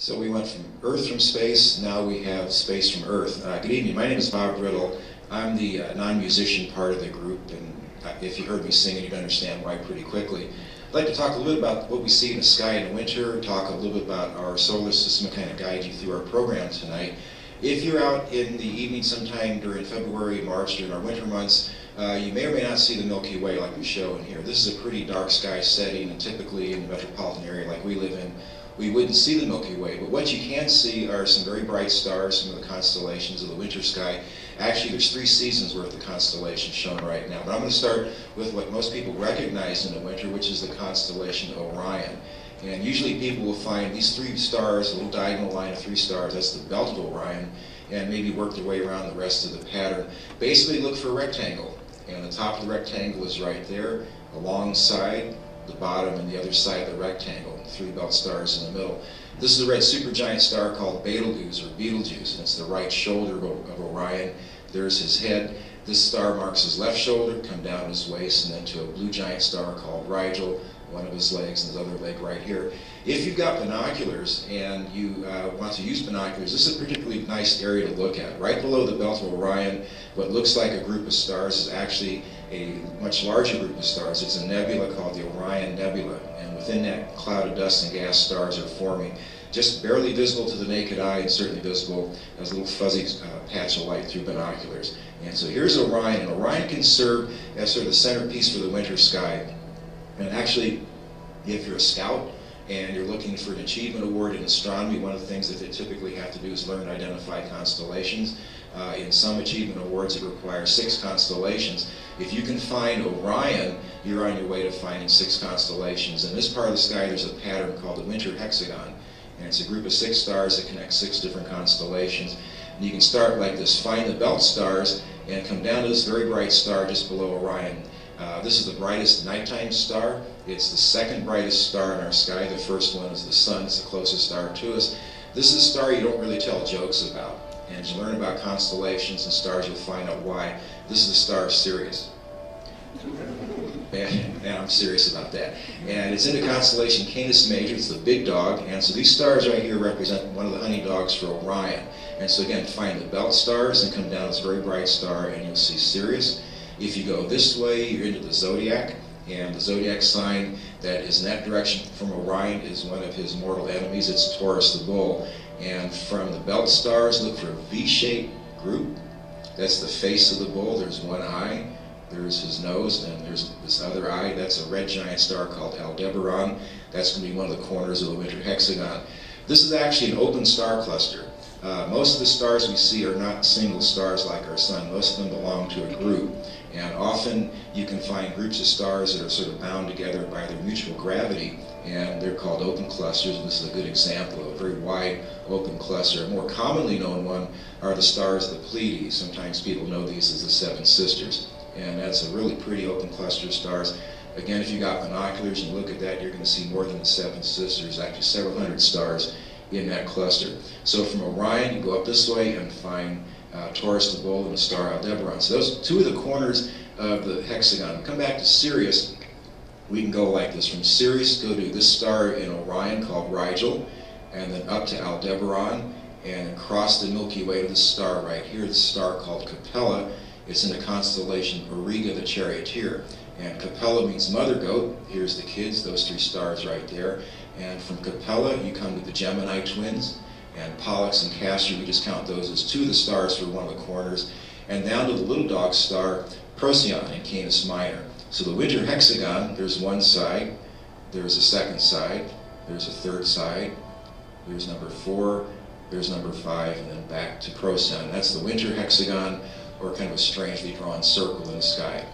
So we went from Earth from space, now we have space from Earth. Good evening, my name is Bob Riddle. I'm the non-musician part of the group, and if you heard me singing, you'd understand why pretty quickly. I'd like to talk a little bit about what we see in the sky in the winter, talk a little bit about our solar system, and kind of guide you through our program tonight. If you're out in the evening sometime during February, March, during our winter months, you may or may not see the Milky Way like we show in here. This is a pretty dark sky setting, and typically in the metropolitan area like we live in, we wouldn't see the Milky Way. But what you can see are some very bright stars, some of the constellations of the winter sky. Actually, there's 3 seasons worth of constellations shown right now. But I'm going to start with what most people recognize in the winter, which is the constellation Orion. And usually people will find these 3 stars, a little diagonal line of 3 stars, that's the belt of Orion, and maybe work their way around the rest of the pattern. Basically look for a rectangle, and the top of the rectangle is right there, alongside the bottom and the other side of the rectangle, 3 belt stars in the middle. This is a red supergiant star called Betelgeuse, or Betelgeuse, and it's the right shoulder of Orion. There's his head. This star marks his left shoulder, come down his waist, and then to a blue giant star called Rigel, one of his legs and his other leg right here. If you've got binoculars and you want to use binoculars, this is a particularly nice area to look at. Right below the belt of Orion, what looks like a group of stars is actually a much larger group of stars. It's a nebula called the Orion Nebula, and within that cloud of dust and gas, stars are forming. Just barely visible to the naked eye, and certainly visible as a little fuzzy patch of light through binoculars. And so here's Orion, and Orion can serve as sort of the centerpiece for the winter sky. And actually, if you're a scout and you're looking for an achievement award in astronomy, one of the things that they typically have to do is learn to identify constellations. In some achievement awards, it requires 6 constellations. If you can find Orion, you're on your way to finding 6 constellations. In this part of the sky, there's a pattern called the winter hexagon. And it's a group of 6 stars that connect 6 different constellations. And you can start like this, find the belt stars, and come down to this very bright star just below Orion. This is the brightest nighttime star. It's the 2nd brightest star in our sky. The first one is the sun. It's the closest star to us. This is a star you don't really tell jokes about. And as you learn about constellations and stars, you'll find out why. This is the star Sirius. And I'm serious about that. And it's in the constellation Canis Major. It's the big dog. And so these stars right here represent one of the honey dogs for Orion. And so again, find the belt stars and come down this very bright star, and you'll see Sirius. If you go this way, you're into the zodiac. And the zodiac sign that is in that direction from Orion is one of his mortal enemies. It's Taurus the bull. And from the belt stars, look for a V-shaped group. That's the face of the bull. There's one eye. There's his nose, and there's this other eye. That's a red giant star called Aldebaran. That's going to be one of the corners of the winter hexagon. This is actually an open star cluster. Most of the stars we see are not single stars like our sun. Most of them belong to a group. And often you can find groups of stars that are sort of bound together by their mutual gravity, and they're called open clusters. And this is a good example of a very wide open cluster. A more commonly known one are the stars of the Pleiades. Sometimes people know these as the 7 sisters. And that's a really pretty open cluster of stars. Again, if you got binoculars and you look at that, you're going to see more than the 7 sisters, actually several hundred stars in that cluster. So from Orion, you go up this way and find Taurus the bull and the star Aldebaran. So those 2 of the corners of the hexagon. Come back to Sirius. We can go like this. From Sirius, go to this star in Orion called Rigel, and then up to Aldebaran, and across the Milky Way to this star right here, the star called Capella. It's in the constellation Auriga the Charioteer. And Capella means mother goat. Here's the kids, those 3 stars right there. And from Capella, you come to the Gemini twins. And Pollux and Castor, we just count those as 2 of the stars for one of the corners. And down to the little dog star, Procyon in Canis Minor. So the winter hexagon, there's one side, there's a second side, there's a third side, there's number 4, there's number 5, and then back to Procyon. That's the winter hexagon, or kind of a strangely drawn circle in the sky.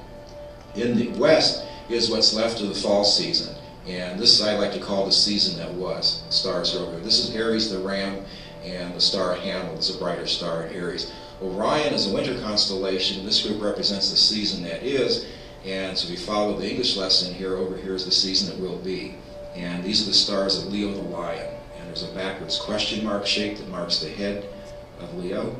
In the west is what's left of the fall season. And this I like to call the season that was. The stars are over here. This is Aries the ram, and the star Hamel is a brighter star in Aries. Orion is a winter constellation. This group represents the season that is. And so we follow the English lesson here. Over here is the season that will be. And these are the stars of Leo the lion. And there's a backwards question mark shape that marks the head of Leo.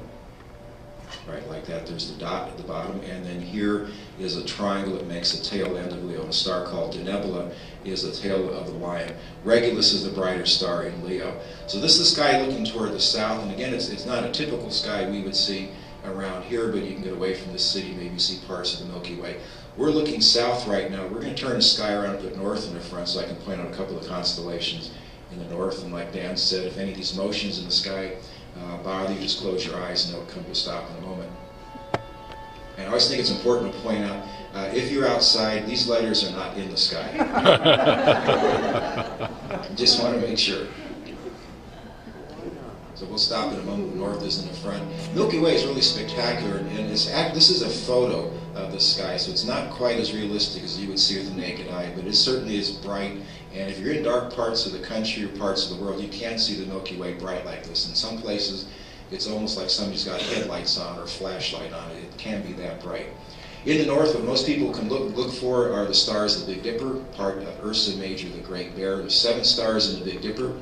right, like that. There's the dot at the bottom, and then here is a triangle that makes the tail end of Leo. And a star called Denebula is the tail of the lion. Regulus is the brighter star in Leo. So this is the sky looking toward the south, and again, it's not a typical sky we would see around here, but you can get away from the city, maybe see parts of the Milky Way. We're looking south right now. We're going to turn the sky around and put north in the front so I can point out a couple of constellations in the north. And like Dan said, if any of these motions in the sky bother you, just close your eyes and they'll come to a stop in a moment. And I always think it's important to point out, if you're outside, these letters are not in the sky. Just want to make sure. So we'll stop in a moment. The north is in the front. Milky Way is really spectacular, and this is a photo of the sky, so it's not quite as realistic as you would see with the naked eye, but it certainly is bright. And if you're in dark parts of the country or parts of the world, you can't see the Milky Way bright like this. In some places, it's almost like somebody's got headlights on or a flashlight on it. It can be that bright. In the north, what most people can look for are the stars of the Big Dipper, part of Ursa Major, the Great Bear. There's 7 stars in the Big Dipper.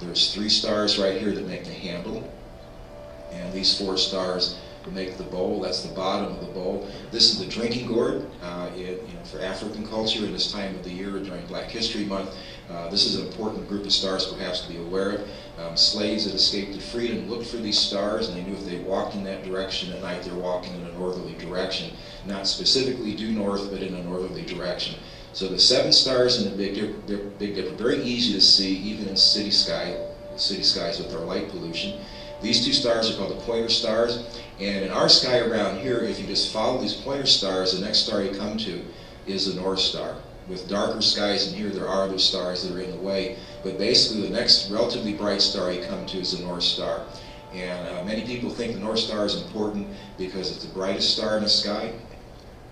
There's 3 stars right here that make the handle, and these 4 stars make the bowl. That's the bottom of the bowl. This is the drinking gourd. For African culture in this time of the year during Black History Month, this is an important group of stars perhaps to be aware of. Slaves that escaped to freedom looked for these stars, and they knew if they walked in that direction at night, they're walking in a northerly direction. Not specifically due north, but in a northerly direction. So the 7 stars in the Big Dipper, very easy to see even in city skies with our light pollution. These 2 stars are called the pointer stars, and in our sky around here, if you just follow these pointer stars, the next star you come to is the North Star. With darker skies in here, there are other stars that are in the way, but basically the next relatively bright star you come to is the North Star. And many people think the North Star is important because it's the brightest star in the sky.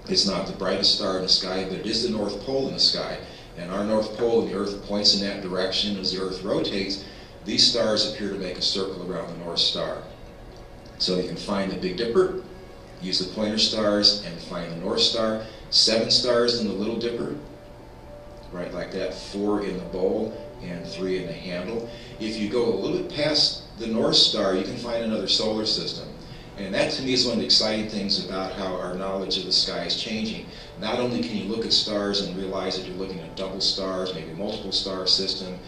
It's not the brightest star in the sky, but it is the North Pole in the sky. And our North Pole in the Earth points in that direction. As the Earth rotates, these stars appear to make a circle around the North Star. So you can find the Big Dipper, use the pointer stars, and find the North Star. 7 stars in the Little Dipper, right like that, 4 in the bowl, and 3 in the handle. If you go a little bit past the North Star, you can find another solar system. And that to me is one of the exciting things about how our knowledge of the sky is changing. Not only can you look at stars and realize that you're looking at double stars, maybe multiple star system,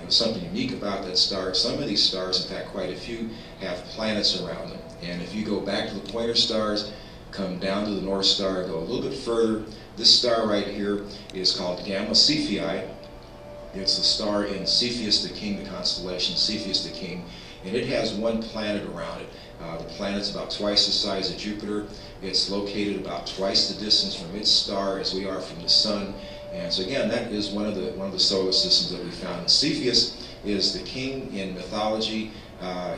something unique about that star. Some of these stars, in fact quite a few, have planets around them. And if you go back to the pointer stars, come down to the North Star, go a little bit further, this star right here is called Gamma Cephei. It's the star in Cepheus the King, the constellation Cepheus the King, and it has 1 planet around it. The planet's about twice the size of Jupiter. It's located about twice the distance from its star as we are from the sun. And so again, that is one of the solar systems that we found. And Cepheus is the king in mythology.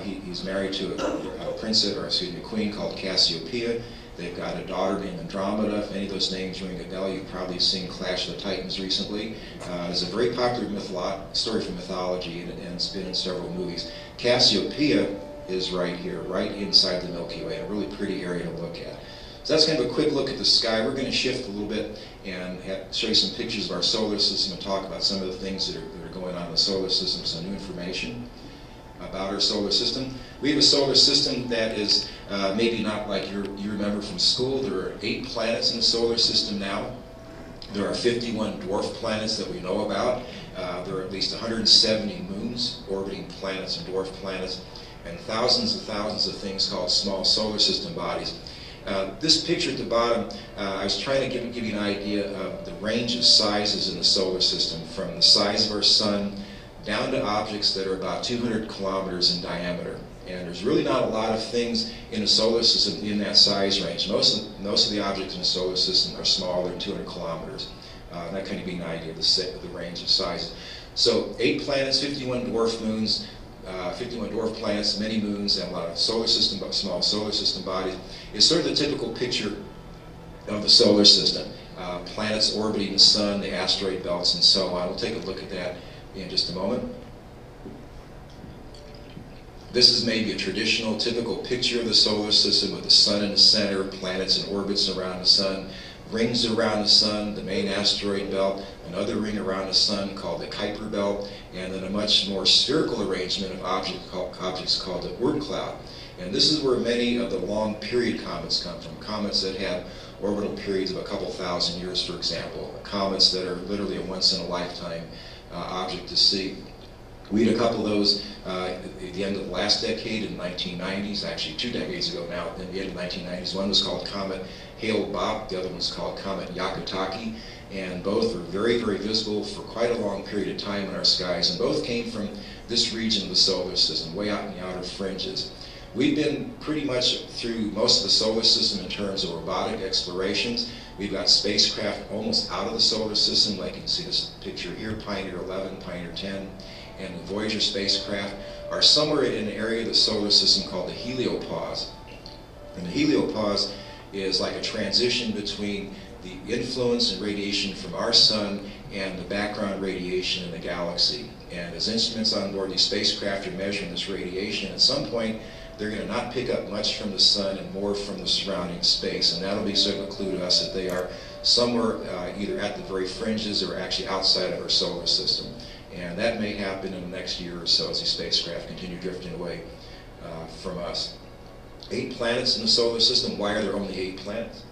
He's married to a queen called Cassiopeia. They've got a daughter named Andromeda. If any of those names ring a bell, you've probably seen Clash of the Titans recently. It's a very popular story from mythology, and it's been in several movies. Cassiopeia is right here, right inside the Milky Way, a really pretty area to look at. So that's kind of a quick look at the sky. We're going to shift a little bit and show you some pictures of our solar system and talk about some of the things that are going on in the solar system, some new information about our solar system. We have a solar system that is maybe not like you remember from school. There are 8 planets in the solar system now. There are 51 dwarf planets that we know about. There are at least 170 moons orbiting planets and dwarf planets, and thousands of things called small solar system bodies. This picture at the bottom, I was trying to give you an idea of the range of sizes in the solar system, from the size of our sun down to objects that are about 200 kilometers in diameter. And there's really not a lot of things in the solar system in that size range. Most of the objects in the solar system are smaller than 200 kilometers. That kind of gives you an idea of the range of sizes. So 8 planets, 51 dwarf moons, 51 dwarf planets, many moons, and a lot of solar system, small solar system bodies. It's sort of the typical picture of the solar system. Planets orbiting the sun, the asteroid belts, and so on. We'll take a look at that in just a moment. This is maybe a traditional, typical picture of the solar system with the sun in the center, planets and orbits around the sun, rings around the sun, the main asteroid belt, another ring around the sun called the Kuiper belt, and then a much more spherical arrangement of objects called the Oort cloud. And this is where many of the long period comets come from, comets that have orbital periods of a couple thousand years, for example, comets that are literally a once-in-a-lifetime object to see. We had a couple of those at the end of the last decade in the 1990s, actually 2 decades ago now, in the end of the 1990s. One was called Comet Hale-Bopp, the other one was called Comet Yakutaki, and both were very, very visible for quite a long period of time in our skies, and both came from this region of the solar system, way out in the outer fringes. We've been pretty much through most of the solar system in terms of robotic explorations. We've got spacecraft almost out of the solar system, like you can see this picture here, Pioneer 11, Pioneer 10, and the Voyager spacecraft are somewhere in an area of the solar system called the heliopause. And the heliopause is like a transition between the influence and radiation from our sun and the background radiation in the galaxy. And as instruments on board these spacecraft are measuring this radiation, at some point they're going to not pick up much from the sun and more from the surrounding space. And that'll be sort of a clue to us that they are somewhere either at the very fringes or actually outside of our solar system. And that may happen in the next year or so as these spacecraft continue drifting away from us. 8 planets in the solar system. Why are there only 8 planets?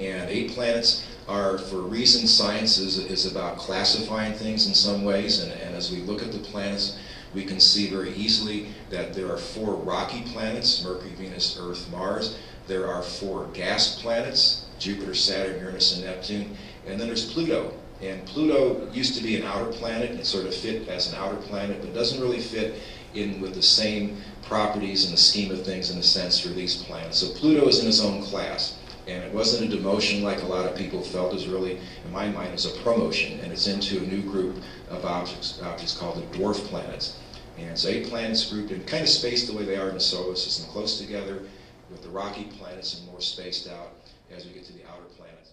And 8 planets are, for a reason, science is about classifying things in some ways. And as we look at the planets, we can see very easily that there are 4 rocky planets, Mercury, Venus, Earth, Mars. There are 4 gas planets, Jupiter, Saturn, Uranus, and Neptune. And then there's Pluto. And Pluto used to be an outer planet. It sort of fit as an outer planet, but it doesn't really fit in with the same properties in the scheme of things in the sense for these planets. So Pluto is in its own class. And it wasn't a demotion like a lot of people felt. It was really, in my mind, it was a promotion. And it's into a new group of objects called the dwarf planets. And so 8 planets grouped and kind of spaced the way they are in the solar system, close together with the rocky planets and more spaced out as we get to the outer planets.